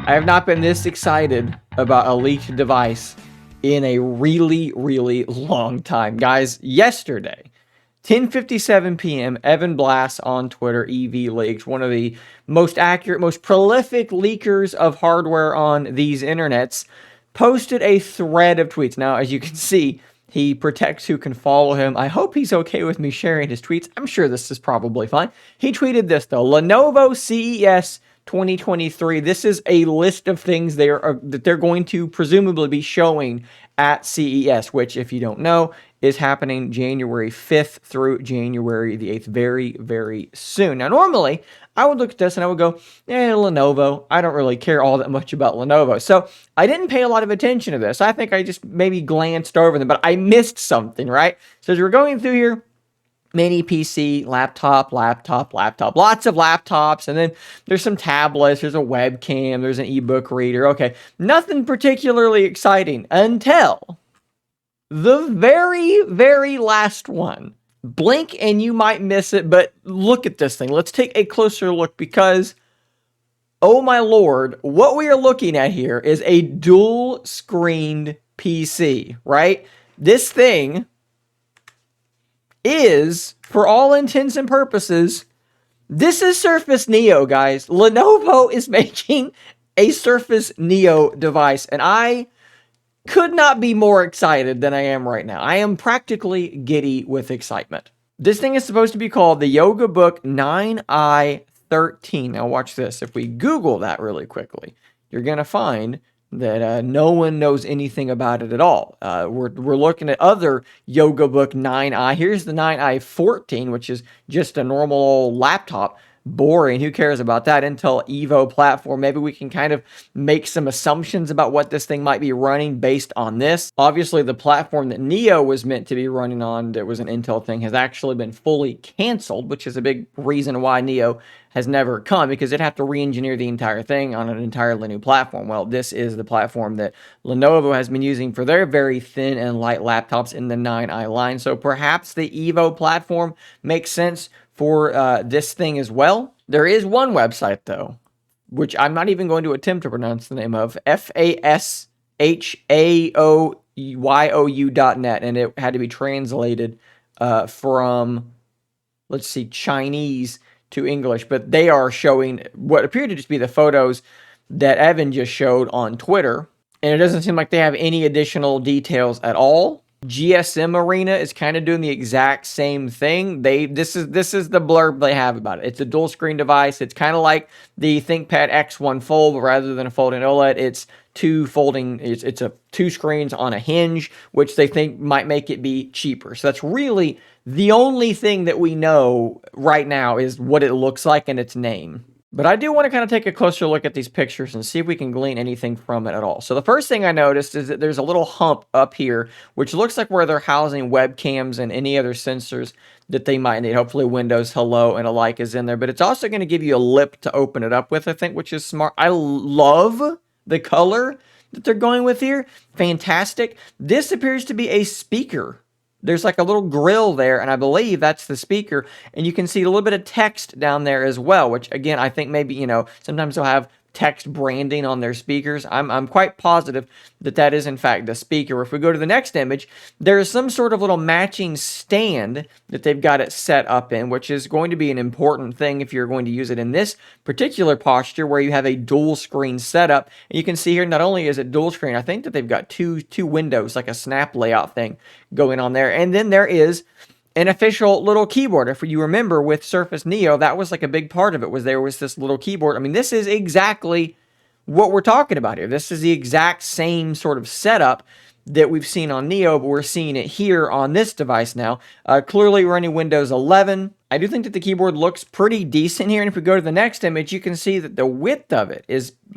I have not been this excited about a leaked device in a really, really long time. Guys, yesterday, 10:57 p.m., Evan Blass on Twitter, EV Leaks, one of the most accurate, most prolific leakers of hardware on these internets, posted a thread of tweets. Now, as you can see, he protects who can follow him. I hope he's okay with me sharing his tweets. I'm sure this is probably fine. He tweeted this, though. Lenovo CES 2023. This is a list of things that they're going to presumably be showing at CES, which, if you don't know, is happening January 5th through January the 8th, very, very soon. Now, normally, I would look at this and I would go, Lenovo. I don't really care all that much about Lenovo. So I didn't pay a lot of attention to this. I think I just maybe glanced over them, but I missed something, right? So as we're going through here, mini PC, laptop, lots of laptops, and then there's some tablets, there's a webcam, there's an ebook reader. Okay, nothing particularly exciting until the very, very last one. Blink and you might miss it, but look at this thing. Let's take a closer look because, oh my lord, what we are looking at here is a dual-screened PC, right? This thing is, for all intents and purposes, this is Surface Neo, guys. Lenovo is making a Surface Neo device, and I could not be more excited than I am right now. I am practically giddy with excitement. This thing is supposed to be called the YogaBook 9i13. Now watch this. If we Google that really quickly, you're going to find that no one knows anything about it at all. We're looking at other YogaBook 9i. Here's the 9i14, which is just a normal old laptop. Boring. Who cares about that? Intel Evo platform. Maybe we can kind of make some assumptions about what this thing might be running based on this. Obviously, the platform that Neo was meant to be running on, that was an Intel thing, has actually been fully canceled, which is a big reason why Neo has never come, because it'd have to re-engineer the entire thing on an entirely new platform. Well, this is the platform that Lenovo has been using for their very thin and light laptops in the 9i line. So perhaps the Evo platform makes sense for this thing as well. There is one website, though, which I'm not even going to attempt to pronounce the name of, fashaoyou.net, and it had to be translated from, let's see, Chinese to English, but they are showing what appear to just be the photos that Evan just showed on Twitter, and it doesn't seem like they have any additional details at all. GSM Arena is kind of doing the exact same thing. This is the blurb they have about it. It's a dual screen device. It's kind of like the ThinkPad X1 Fold, but rather than a folding OLED, it's two screens on a hinge, which they think might make it be cheaper. So that's really the only thing that we know right now is what it looks like and its name. But I do want to kind of take a closer look at these pictures and see if we can glean anything from it at all. So the first thing I noticed is that there's a little hump up here, which looks like where they're housing webcams and any other sensors that they might need. Hopefully Windows Hello and alike is in there. But it's also going to give you a lip to open it up with, I think, which is smart. I love the color that they're going with here. Fantastic. This appears to be a speaker. There's like a little grill there, and I believe that's the speaker. And you can see a little bit of text down there as well, which, again, I think maybe, sometimes they'll have text branding on their speakers. I'm quite positive that that is, in fact, the speaker. If we go to the next image, there is some sort of little matching stand that they've got it set up in, which is going to be an important thing if you're going to use it in this particular posture where you have a dual screen setup. And you can see here, not only is it dual screen, I think that they've got two windows, like a snap layout thing going on there. And then there is an official little keyboard. If you remember with Surface Neo, that was like a big part of it, was there was this little keyboard. I mean, this is exactly what we're talking about here. This is the exact same sort of setup that we've seen on Neo, but we're seeing it here on this device now. Clearly running Windows 11. I do think that the keyboard looks pretty decent here, and if we go to the next image, you can see that the width of it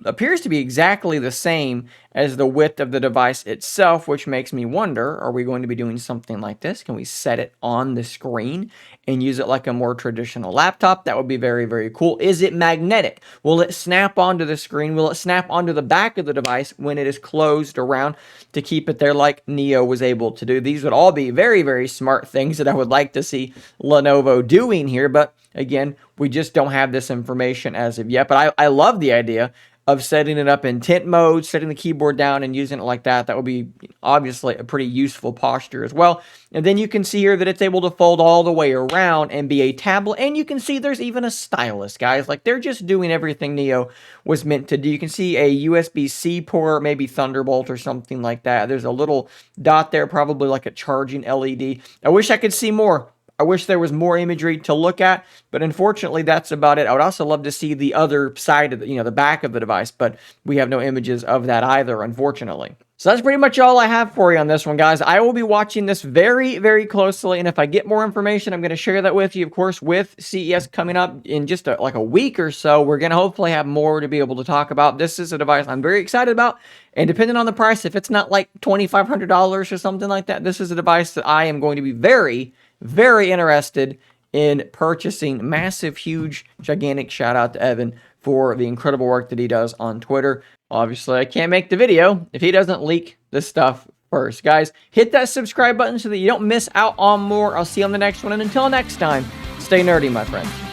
appears to be exactly the same as the width of the device itself, which makes me wonder, are we going to be doing something like this? Can we set it on the screen and use it like a more traditional laptop? That would be very, very cool. Is it magnetic? Will it snap onto the screen? Will it snap onto the back of the device when it is closed around to keep it there like Neo was able to do? These would all be very, very smart things that I would like to see Lenovo doing here, but again, we just don't have this information as of yet. But I love the idea of setting it up in tent mode, setting the keyboard down and using it like that. That would be obviously a pretty useful posture as well. And then you can see here that it's able to fold all the way around and be a tablet. And you can see there's even a stylus, guys. Like, they're just doing everything Neo was meant to do. You can see a USB-C port, maybe Thunderbolt or something like that. There's a little dot there, probably like a charging LED. I wish I could see more. I wish there was more imagery to look at, but unfortunately, that's about it. I would also love to see the other side of the back of the device, but we have no images of that either, unfortunately. So that's pretty much all I have for you on this one, guys. I will be watching this very, very closely, and if I get more information, I'm going to share that with you. Of course, with CES coming up in just like a week or so, we're going to hopefully have more to be able to talk about. This is a device I'm very excited about, and depending on the price, if it's not like $2,500 or something like that, this is a device that I am going to be very, very interested in purchasing. Massive, huge, gigantic shout out to Evan for the incredible work that he does on Twitter. Obviously, I can't make the video if he doesn't leak this stuff first. Guys, hit that subscribe button so that you don't miss out on more. I'll see you on the next one. And until next time, stay nerdy, my friends.